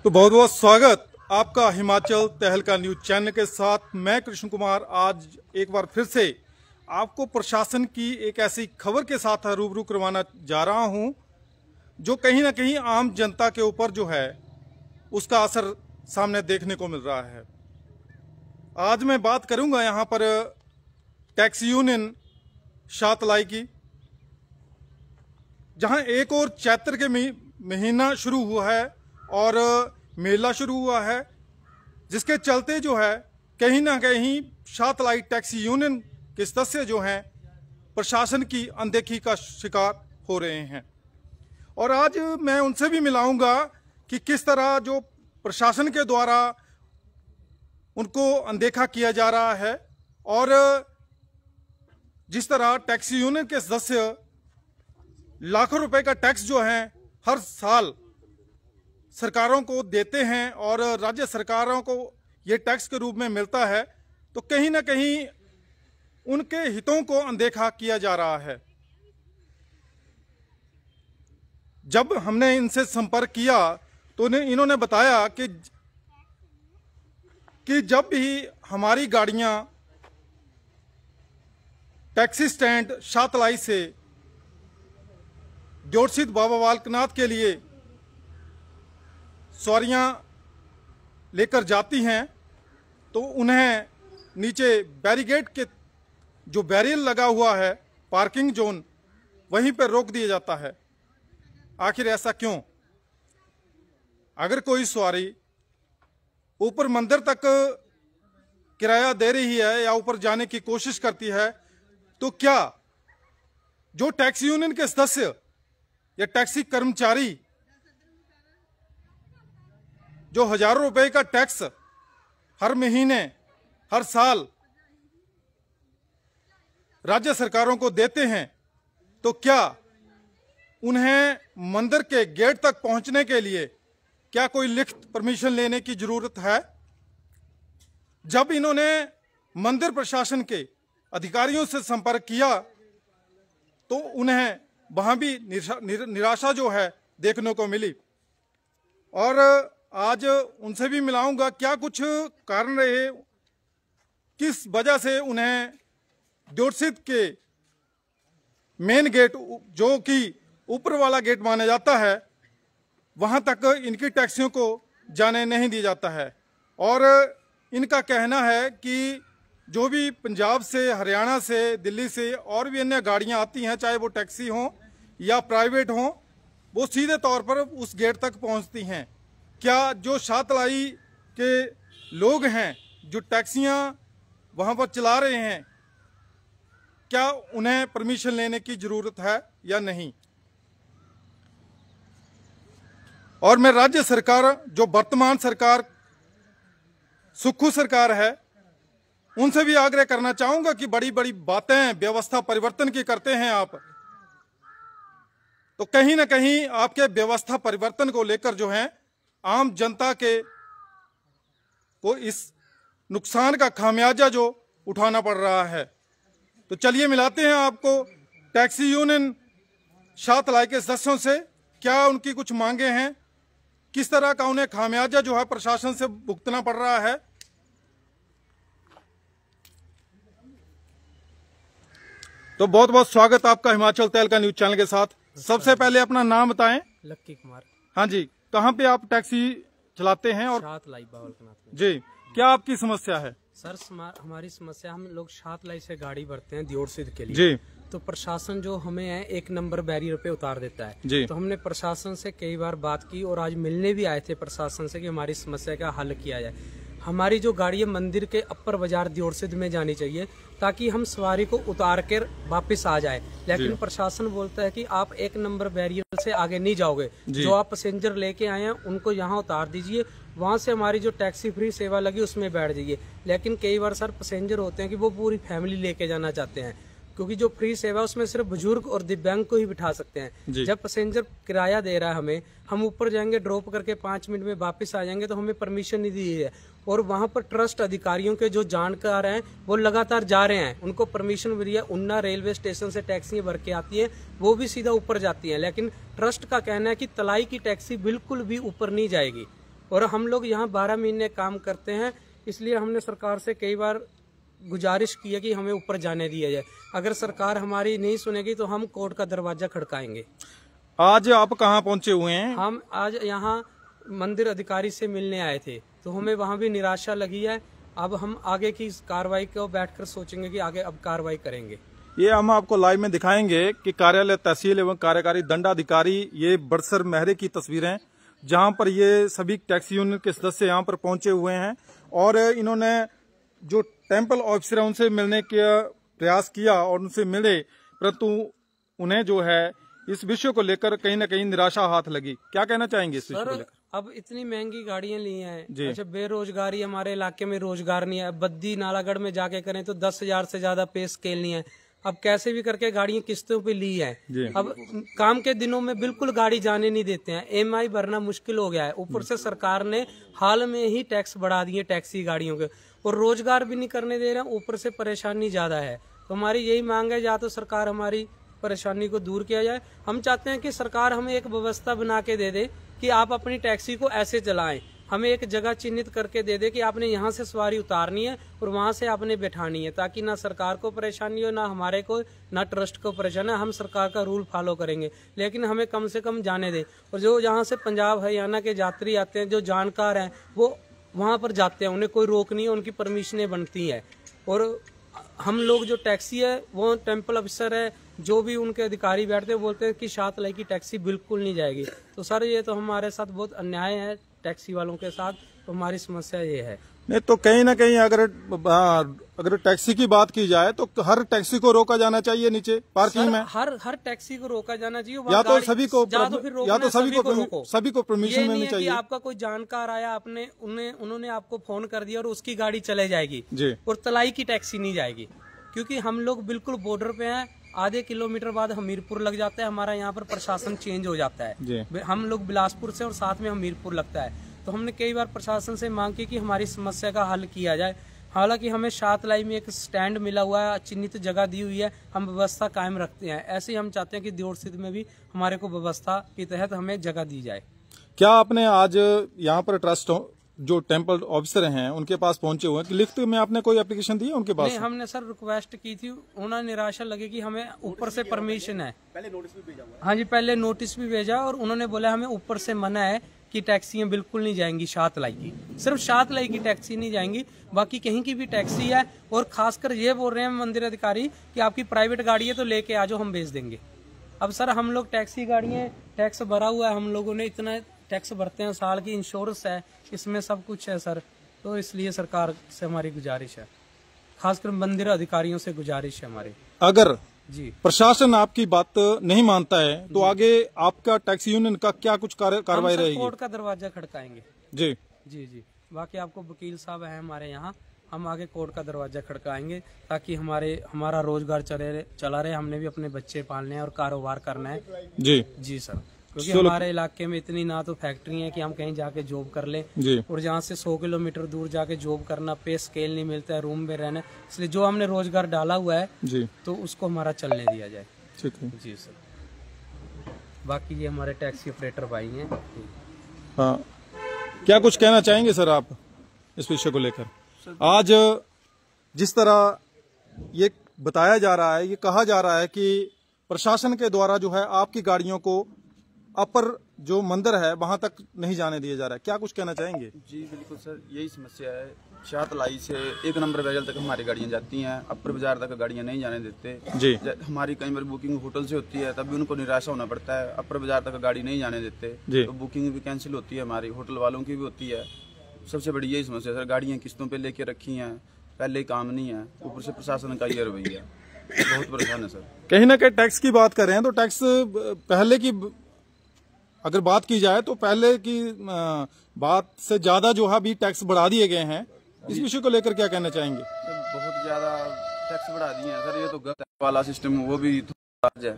तो बहुत बहुत स्वागत आपका हिमाचल तहलका न्यूज चैनल के साथ। मैं कृष्ण कुमार आज एक बार फिर से आपको प्रशासन की एक ऐसी खबर के साथ रूबरू करवाना जा रहा हूं जो कहीं ना कहीं आम जनता के ऊपर जो है उसका असर सामने देखने को मिल रहा है। आज मैं बात करूंगा यहां पर टैक्सी यूनियन शाहतलाई की, जहां एक और चैत्र के महीना शुरू हुआ है और मेला शुरू हुआ है, जिसके चलते जो है कहीं ना कहीं शाहतलाई टैक्सी यूनियन के सदस्य जो हैं प्रशासन की अनदेखी का शिकार हो रहे हैं। और आज मैं उनसे भी मिलाऊंगा कि किस तरह जो प्रशासन के द्वारा उनको अनदेखा किया जा रहा है और जिस तरह टैक्सी यूनियन के सदस्य लाखों रुपए का टैक्स जो है हर साल सरकारों को देते हैं और राज्य सरकारों को ये टैक्स के रूप में मिलता है, तो कहीं ना कहीं उनके हितों को अनदेखा किया जा रहा है। जब हमने इनसे संपर्क किया तो इन्होंने बताया कि जब भी हमारी गाड़ियां टैक्सी स्टैंड शाहतलाई से जोड़सिद्ध बाबा बालकनाथ के लिए सवारियां लेकर जाती हैं तो उन्हें नीचे बैरिकेड के जो बैरियर लगा हुआ है पार्किंग जोन, वहीं पर रोक दिया जाता है। आखिर ऐसा क्यों? अगर कोई सवारी ऊपर मंदिर तक किराया दे रही है या ऊपर जाने की कोशिश करती है, तो क्या जो टैक्सी यूनियन के सदस्य या टैक्सी कर्मचारी जो हजारों रुपए का टैक्स हर महीने हर साल राज्य सरकारों को देते हैं, तो क्या उन्हें मंदिर के गेट तक पहुंचने के लिए क्या कोई लिखित परमिशन लेने की जरूरत है? जब इन्होंने मंदिर प्रशासन के अधिकारियों से संपर्क किया तो उन्हें वहां भी निराशा जो है देखने को मिली। और आज उनसे भी मिलाऊंगा क्या कुछ कारण रहे, किस वजह से उन्हें जोड़सिद्ध के मेन गेट जो कि ऊपर वाला गेट माना जाता है वहां तक इनकी टैक्सियों को जाने नहीं दिया जाता है। और इनका कहना है कि जो भी पंजाब से, हरियाणा से, दिल्ली से और भी अन्य गाड़ियां आती हैं, चाहे वो टैक्सी हों या प्राइवेट हों, वो सीधे तौर पर उस गेट तक पहुंचती हैं। क्या जो शाहतलाई के लोग हैं जो टैक्सियां वहां पर चला रहे हैं, क्या उन्हें परमिशन लेने की जरूरत है या नहीं? और मैं राज्य सरकार, जो वर्तमान सरकार सुक्खू सरकार है, उनसे भी आग्रह करना चाहूंगा कि बड़ी बड़ी बातें व्यवस्था परिवर्तन की करते हैं आप, तो कहीं ना कहीं आपके व्यवस्था परिवर्तन को लेकर जो है आम जनता को इस नुकसान का खामियाजा जो उठाना पड़ रहा है। तो चलिए मिलाते हैं आपको टैक्सी यूनियन शाहतलाई के सदस्यों से, क्या उनकी कुछ मांगे हैं, किस तरह का उन्हें खामियाजा जो है प्रशासन से भुगतना पड़ रहा है। तो बहुत बहुत स्वागत आपका हिमाचल तहलका न्यूज चैनल के साथ। सबसे पहले अपना नाम बताएं। लक्की कुमार। हाँ जी, कहाँ पे आप टैक्सी चलाते हैं? और शाहतलाई बावलकनाथ जी, क्या आपकी समस्या है? सर हमारी समस्या, हम लोग शाहतलाई से गाड़ी भरते हैं जोड़सिद्ध के लिए जी, तो प्रशासन जो हमें है 1 नंबर बैरियर पे उतार देता है जी। तो हमने प्रशासन से कई बार बात की और आज मिलने भी आए थे प्रशासन से कि हमारी समस्या का हल किया जाए। हमारी जो गाड़ी है मंदिर के अपर बाजार जोड़सिद्ध में जानी चाहिए ताकि हम सवारी को उतार कर वापस आ जाए, लेकिन प्रशासन बोलता है कि आप 1 नंबर बैरियर से आगे नहीं जाओगे, जो आप पैसेंजर लेके आए हैं उनको यहाँ उतार दीजिए, वहां से हमारी जो टैक्सी फ्री सेवा लगी उसमें बैठ जाइए। लेकिन कई बार सर पैसेंजर होते हैं कि वो पूरी फैमिली लेके जाना चाहते हैं, क्योंकि जो फ्री सेवा उसमें सिर्फ बुजुर्ग और दिव्यांग को ही बिठा सकते हैं। जब पैसेंजर किराया दे रहा है हमें, हम ऊपर जाएंगे ड्रॉप करके 5 मिनट में वापस आ जाएंगे तो हमें परमिशन नहीं दी है। और वहां पर ट्रस्ट अधिकारियों के जो जानकार हैं वो लगातार जा रहे हैं, उनको परमिशन मिली है। उन्ना रेलवे स्टेशन से टैक्सी भर के आती है, वो भी सीधा ऊपर जाती है, लेकिन ट्रस्ट का कहना है कि तलाई की टैक्सी बिल्कुल भी ऊपर नहीं जाएगी। और हम लोग यहाँ 12 महीने काम करते हैं, इसलिए हमने सरकार से कई बार गुजारिश की है कि हमें ऊपर जाने दिया जाए। अगर सरकार हमारी नहीं सुनेगी तो हम कोर्ट का दरवाजा खड़काएंगे। आज आप कहाँ पहुंचे हुए हैं? हम आज यहाँ मंदिर अधिकारी से मिलने आए थे, तो हमें वहाँ भी निराशा लगी है। अब हम आगे की कार्रवाई को बैठकर सोचेंगे कि आगे अब कार्रवाई करेंगे। ये हम आपको लाइव में दिखाएंगे कि कार्यालय तहसील एवं कार्यकारी दंडाधिकारी, ये बड़सर महरे की तस्वीरें, जहां पर ये सभी टैक्सी यूनियन के सदस्य यहां पर पहुंचे हुए हैं और इन्होंने जो टेम्पल ऑफिसर है उनसे मिलने का प्रयास किया और उनसे मिले, परंतु उन्हें जो है इस विषय को लेकर कहीं न कहीं निराशा हाथ लगी। क्या कहना चाहेंगे इस विषय को लेकर? अब इतनी महंगी गाड़ियां ली हैं, अच्छा बेरोजगारी, हमारे इलाके में रोजगार नहीं है। बद्दी नालागढ़ में जाके करें तो 10,000 से ज्यादा पे स्केल नहीं है। अब कैसे भी करके गाड़ियां किस्तों पे ली है। अब काम के दिनों में बिल्कुल गाड़ी जाने नहीं देते हैं, EMI भरना मुश्किल हो गया है। ऊपर से सरकार ने हाल में ही टैक्स बढ़ा दिए टैक्सी गाड़ियों के, और रोजगार भी नहीं करने दे रहे हैं, ऊपर से परेशानी ज्यादा है। तो हमारी यही मांग है, या तो सरकार हमारी परेशानी को दूर किया जाए। हम चाहते हैं कि सरकार हमें एक व्यवस्था बना के दे दे कि आप अपनी टैक्सी को ऐसे चलाएं, हमें एक जगह चिन्हित करके दे दे कि आपने यहाँ से सवारी उतारनी है और वहां से आपने बैठानी है, ताकि ना सरकार को परेशानी हो, ना हमारे को, ना ट्रस्ट को परेशानी है। हम सरकार का रूल फॉलो करेंगे, लेकिन हमें कम से कम जाने दें। और जो यहाँ से पंजाब हरियाणा के यात्री आते हैं, जो जानकार हैं, वो वहां पर जाते हैं, उन्हें कोई रोक नहीं है, उनकी परमिशनें बनती है। और हम लोग जो टैक्सी है, वो टेम्पल ऑफिसर है, जो भी उनके अधिकारी बैठते हैं, बोलते हैं कि 7 लाख की टैक्सी बिल्कुल नहीं जाएगी। तो सर ये तो हमारे साथ बहुत अन्याय है टैक्सी वालों के साथ, तो हमारी समस्या ये है। नहीं तो कहीं ना कहीं अगर टैक्सी की बात की जाए तो हर टैक्सी को रोका जाना चाहिए नीचे पार्किंग में। हर टैक्सी को रोका जाना चाहिए, या तो सभी को सभी को परमिशन मिलनी चाहिए। आपका कोई जानकार आया, आपने उन्होंने आपको फोन कर दिया और उसकी गाड़ी चले जाएगी जी, और तलाई की टैक्सी नहीं जाएगी, क्योंकि हम लोग बिल्कुल बॉर्डर पे हैं। आधे किलोमीटर बाद हमीरपुर लग जाता है, हमारा यहाँ पर प्रशासन चेंज हो जाता है। हम लोग बिलासपुर से और साथ में हमीरपुर लगता है। तो हमने कई बार प्रशासन से मांग की कि हमारी समस्या का हल किया जाए। हालांकि हमें शातलाई में एक स्टैंड मिला हुआ है, चिन्हित जगह दी हुई है, हम व्यवस्था कायम रखते हैं। ऐसे ही हम चाहते हैं कि दियोर स्थित में भी हमारे को व्यवस्था के तहत हमें जगह दी जाए। क्या आपने आज यहाँ पर ट्रस्ट जो टेम्पल ऑफिसर हैं उनके पास पहुंचे हुए हैं कि लिखित में आपने कोई एप्लीकेशन दी है उनके पास? नहीं, हमने सर रिक्वेस्ट की थी, उन्हें निराशा लगी कि हमें ऊपर से परमिशन है। पहले नोटिस भी भेजा हुआ है। हाँ जी, पहले नोटिस भी भेजा और उन्होंने बोला हमें ऊपर से मना है कि टैक्सियां बिल्कुल नहीं जाएंगी। 7 लाख की, सिर्फ 7 लाख की टैक्सी नहीं जाएंगी, बाकी कहीं की भी टैक्सी है। और खासकर ये बोल रहे हैं मंदिर अधिकारी कि आपकी प्राइवेट गाड़ी है तो लेके आ जाओ, हम भेज देंगे। अब सर हम लोग टैक्सी गाड़ियां, टैक्स भरा हुआ है, हम लोगों ने इतना टैक्स भरते हैं, साल की इंश्योरेंस है, इसमें सब कुछ है सर। तो इसलिए सरकार से हमारी गुजारिश है, खासकर मंदिर अधिकारियों से गुजारिश है हमारी। अगर जी प्रशासन आपकी बात नहीं मानता है तो आगे आपका टैक्सी यूनियन का क्या कुछ कार्रवाई रहेगी? कोर्ट का दरवाजा खड़काएंगे। जी जी जी, बाकी आपको वकील साहब है हमारे यहाँ, हम आगे कोर्ट का दरवाजा खड़काएंगे ताकि हमारा रोजगार चला रहे। हमने भी अपने बच्चे पालने हैं और कारोबार करना है। जी जी सर, क्योंकि हमारे इलाके में इतनी ना तो फैक्ट्री है कि हम कहीं जाके जॉब कर लें, और जहाँ से 100 किलोमीटर दूर जाके जॉब करना, पे स्केल नहीं मिलता है, रूम में रहना। इसलिए जो हमने रोजगार डाला हुआ है जी, तो उसको हमारा चलने दिया जाए। ठीक है जी सर। बाकी ये हमारे टैक्सी ऑपरेटर भाई हैं। हाँ, क्या कुछ कहना चाहेंगे सर आप इस विषय को लेकर? आज जिस तरह ये बताया जा रहा है, ये कहा जा रहा है कि प्रशासन के द्वारा जो है आपकी गाड़ियों को अपर जो मंदिर है वहां तक नहीं जाने दिया जा रहा है, क्या कुछ कहना चाहेंगे? जी बिल्कुल सर, यही समस्या है। शातलाई से 1 नंबर बैजल तक हमारी गाड़ियां जाती हैं, अपर बाजार तक गाड़ियां नहीं जाने देते जी। हमारी कई बार बुकिंग होटल से होती है, तब भी उनको निराशा होना पड़ता है, अपर बाजार तक गाड़ी नहीं जाने देते जी। तो बुकिंग भी कैंसिल होती है, हमारी होटल वालों की भी होती है। सबसे बड़ी यही समस्या सर, गाड़ियाँ किस्तों पे लेके रखी हैं, पहले ही काम नहीं है, ऊपर से प्रशासन का ये रवैया बहुत परेशान है सर। कहीं ना कहीं टैक्स की बात कर रहे हैं तो टैक्स पहले की अगर बात की जाए तो पहले की बात से ज्यादा जो है अभी टैक्स बढ़ा दिए गए हैं। इस विषय को लेकर क्या कहना चाहेंगे? बहुत ज्यादा टैक्स बढ़ा दिए हैं सर, ये तो गलत वाला सिस्टम, वो भी है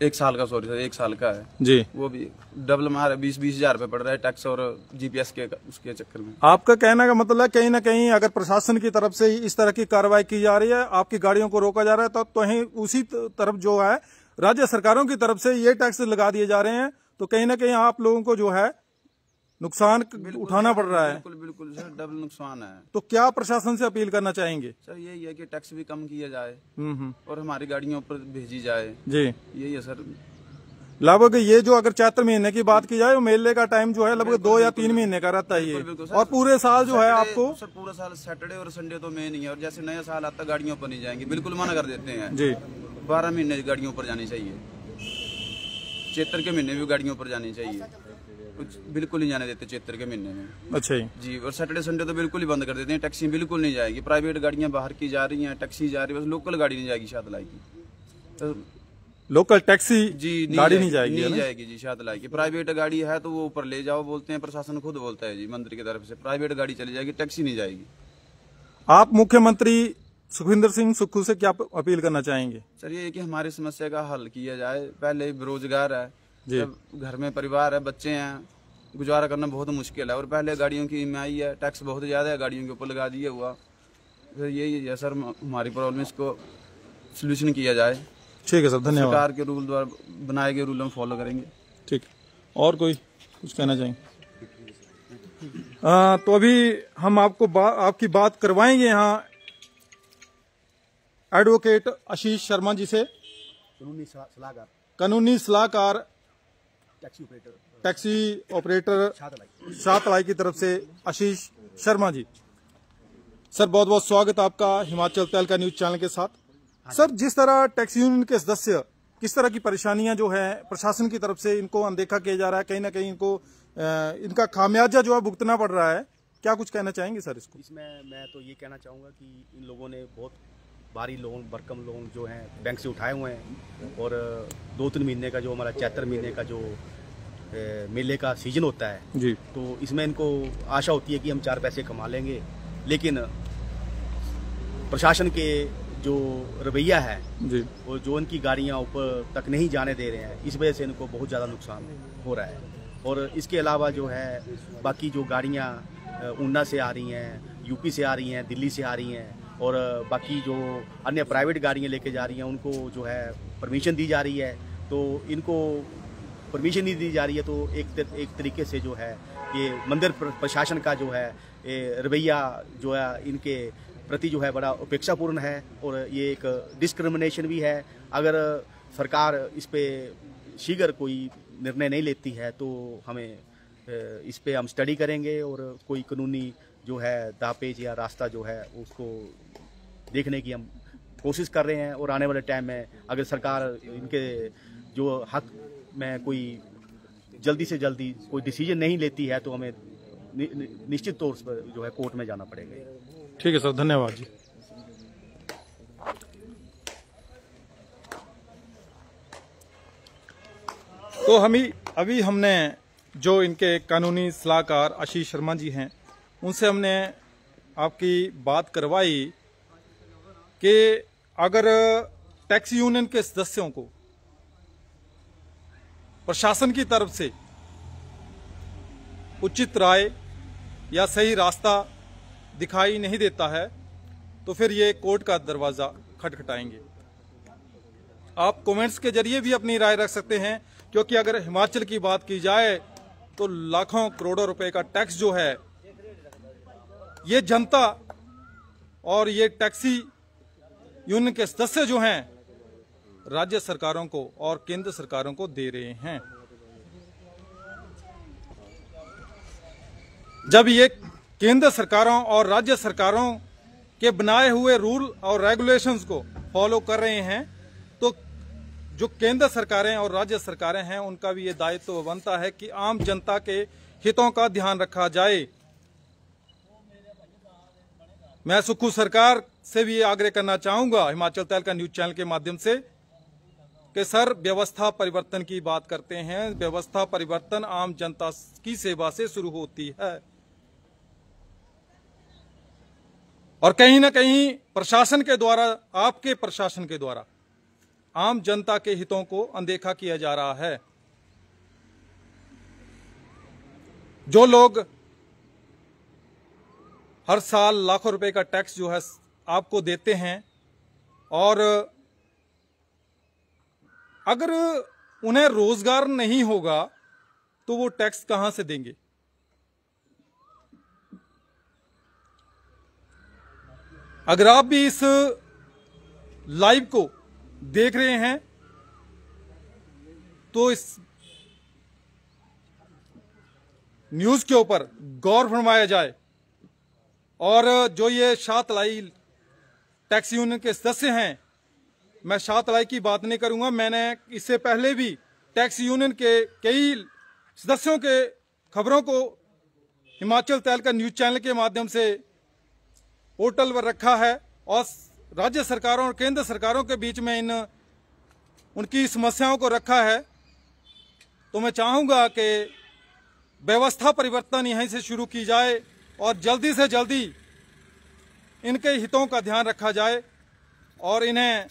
1 साल का, सॉरी सर 1 साल का है जी, वो भी डबल मार 20-20 हजार रुपए पड़ रहा है टैक्स और जीपीएस के उसके चक्कर में। आपका कहने का मतलब है कहीं ना कहीं अगर प्रशासन की तरफ से इस तरह की कार्रवाई की जा रही है, आपकी गाड़ियों को रोका जा रहा है, तो वहीं उसी तरफ जो है राज्य सरकारों की तरफ से ये टैक्स लगा दिए जा रहे हैं, तो कहीं ना कहीं आप लोगों को जो है नुकसान उठाना पड़ रहा है। बिल्कुल बिल्कुल सर, डबल नुकसान है। तो क्या प्रशासन से अपील करना चाहेंगे? सर यही है कि टैक्स भी कम किया जाए और हमारी गाड़ियों पर भेजी जाए जी, यही है सर। लगभग ये जो अगर चैत्र महीने की बात की जाए, मेले का टाइम जो है लगभग 2 या 3 महीने का रहता है ये, और पूरे साल जो है आपको सर पूरा साल सैटरडे और संडे तो मेन ही है, और जैसे नया साल आता गाड़ियों पर नहीं जाएंगे, बिल्कुल मना कर देते हैं जी। 12 महीने गाड़ियों पर जानी चाहिए, चैत्र के महीने भी गाड़ियों पर जानी चाहिए, कुछ बिल्कुल नहीं जाने देते चैत्र के महीने में। अच्छा जी, और सैटरडे संडे तो बिल्कुल ही बंद कर देते हैं, टैक्सी बिल्कुल नहीं जाएगी, प्राइवेट गाड़ियां बाहर की जा रही हैं, टैक्सी जा रही है, बस लोकल गाड़ी नहीं जाएगी शादलाई की। तो लोकल टैक्सी जी गाड़ी नहीं जाएगी, नहीं जाएगी जी शादलाई की। प्राइवेट गाड़ी है तो वो ऊपर ले जाओ बोलते हैं, प्रशासन खुद बोलता है जी मंदिर की तरफ से प्राइवेट गाड़ी चली जाएगी, टैक्सी नहीं जाएगी। आप मुख्यमंत्री सुखविंदर सिंह सुक्खू से क्या अपील करना चाहेंगे? सर ये कि हमारी समस्या का हल किया जाए। पहले बेरोजगार है, घर में परिवार है, बच्चे हैं, गुजारा करना बहुत मुश्किल है, और पहले गाड़ियों की ईएमआई है, टैक्स बहुत ज्यादा है, गाड़ियों के ऊपर लगा दिया हुआ। फिर यही है सर हमारी प्रॉब्लम, इसको सोल्यूशन किया जाए। ठीक है सर, धन्यवाद। सरकार के रूल द्वारा बनाए गए रूल हम फॉलो करेंगे। ठीक, और कोई कुछ कहना चाहेंगे? तो अभी हम आपको आपकी बात करवाएंगे यहाँ एडवोकेट आशीष शर्मा जी से, कानूनी सलाहकार टैक्सी ऑपरेटर शाहतलाई की तरफ से आशीष शर्मा जी। सर बहुत बहुत स्वागत आपका हिमाचल तहलका न्यूज चैनल के साथ। सर जिस तरह टैक्सी यूनियन के सदस्य किस तरह की परेशानियां जो है प्रशासन की तरफ से इनको अनदेखा किया जा रहा है, कहीं ना कहीं इनको इनका खामियाजा जो है भुगतना पड़ रहा है, क्या कुछ कहना चाहेंगे सर इसको? इसमें मैं तो ये कहना चाहूँगा कि इन लोगों ने बहुत भारी लोन, भरकम लोन जो हैं बैंक से उठाए हुए हैं, और 2-3 महीने का जो हमारा चैत्र महीने का जो मेले का सीजन होता है जी, तो इसमें इनको आशा होती है कि हम 4 पैसे कमा लेंगे, लेकिन प्रशासन के जो रवैया है जी, और जो इनकी गाड़ियाँ ऊपर तक नहीं जाने दे रहे हैं, इस वजह से इनको बहुत ज़्यादा नुकसान हो रहा है। और इसके अलावा जो है बाकी जो गाड़ियाँ ऊना से आ रही हैं, यूपी से आ रही हैं, दिल्ली से आ रही हैं, और बाकी जो अन्य प्राइवेट गाड़ियाँ लेके जा रही हैं उनको जो है परमिशन दी जा रही है, तो इनको परमिशन नहीं दी जा रही है। तो एक तरीके से जो है ये मंदिर प्रशासन का जो है रवैया जो है इनके प्रति जो है बड़ा उपेक्षापूर्ण है, और ये एक डिस्क्रिमिनेशन भी है। अगर सरकार इस पे शीघ्र कोई निर्णय नहीं लेती है तो हमें इस पे हम स्टडी करेंगे, और कोई कानूनी जो है दापेज या रास्ता जो है उसको देखने की हम कोशिश कर रहे हैं। और आने वाले टाइम में अगर सरकार इनके जो हक में कोई जल्दी से जल्दी कोई डिसीजन नहीं लेती है तो हमें निश्चित तौर पर जो है कोर्ट में जाना पड़ेगा। ठीक है सर, धन्यवाद जी। तो अभी हमने जो इनके कानूनी सलाहकार आशीष शर्मा जी हैं उनसे हमने आपकी बात करवाई कि अगर टैक्सी यूनियन के सदस्यों को प्रशासन की तरफ से उचित राय या सही रास्ता दिखाई नहीं देता है तो फिर ये कोर्ट का दरवाजा खटखटाएंगे। आप कमेंट्स के जरिए भी अपनी राय रख सकते हैं, क्योंकि अगर हिमाचल की बात की जाए तो लाखों करोड़ों रुपए का टैक्स जो है ये जनता और ये टैक्सी यूनियन के सदस्य जो हैं राज्य सरकारों को और केंद्र सरकारों को दे रहे हैं। जब ये केंद्र सरकारों और राज्य सरकारों के बनाए हुए रूल और रेगुलेशंस को फॉलो कर रहे हैं तो जो केंद्र सरकारें और राज्य सरकारें हैं उनका भी ये दायित्व बनता है कि आम जनता के हितों का ध्यान रखा जाए। मैं सुक्खू सरकार से भी आग्रह करना चाहूंगा हिमाचल तहलका न्यूज चैनल के माध्यम से कि सर व्यवस्था परिवर्तन की बात करते हैं, व्यवस्था परिवर्तन आम जनता की सेवा से शुरू होती है और कहीं ना कहीं प्रशासन के द्वारा, आपके प्रशासन के द्वारा आम जनता के हितों को अनदेखा किया जा रहा है। जो लोग हर साल लाखों रुपए का टैक्स जो है आपको देते हैं और अगर उन्हें रोजगार नहीं होगा तो वो टैक्स कहां से देंगे? अगर आप भी इस लाइव को देख रहे हैं तो इस न्यूज के ऊपर गौर फरमाया जाए और जो ये शाहतलाई टैक्सी यूनियन के सदस्य हैं, मैं शाहतलाई की बात नहीं करूंगा, मैंने इससे पहले भी टैक्सी यूनियन के कई सदस्यों के खबरों को हिमाचल तहलका न्यूज चैनल के माध्यम से पोर्टल पर रखा है और राज्य सरकारों और केंद्र सरकारों के बीच में उनकी समस्याओं को रखा है। तो मैं चाहूंगा कि व्यवस्था परिवर्तन यहीं से शुरू की जाए और जल्दी से जल्दी इनके हितों का ध्यान रखा जाए और इन्हें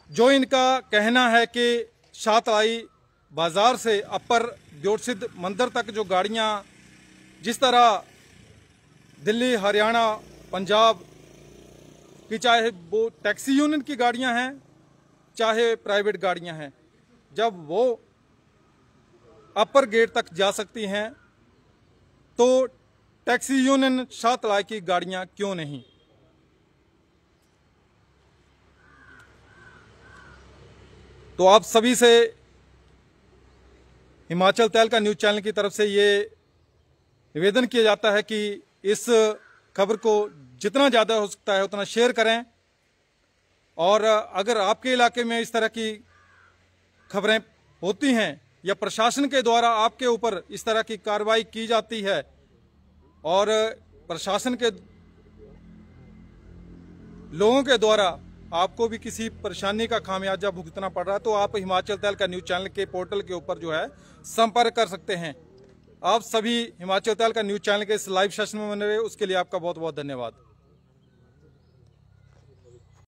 जो इनका कहना है कि शाहतलाई बाजार से अपर द्योतसिद्ध मंदिर तक जो गाड़ियां जिस तरह दिल्ली, हरियाणा, पंजाब की, चाहे वो टैक्सी यूनियन की गाड़ियां हैं चाहे प्राइवेट गाड़ियां हैं, जब वो अपर गेट तक जा सकती हैं तो टैक्सी यूनियन शाहतलाई की गाड़ियां क्यों नहीं। तो आप सभी से हिमाचल तहलका न्यूज चैनल की तरफ से ये निवेदन किया जाता है कि इस खबर को जितना ज़्यादा हो सकता है उतना शेयर करें और अगर आपके इलाके में इस तरह की खबरें होती हैं या प्रशासन के द्वारा आपके ऊपर इस तरह की कार्रवाई की जाती है और प्रशासन के लोगों के द्वारा आपको भी किसी परेशानी का खामियाजा भुगतना पड़ रहा है, तो आप हिमाचल तहलका न्यूज चैनल के पोर्टल के ऊपर जो है संपर्क कर सकते हैं। आप सभी हिमाचल तहलका न्यूज चैनल के इस लाइव सेशन में बने रहे, उसके लिए आपका बहुत बहुत धन्यवाद।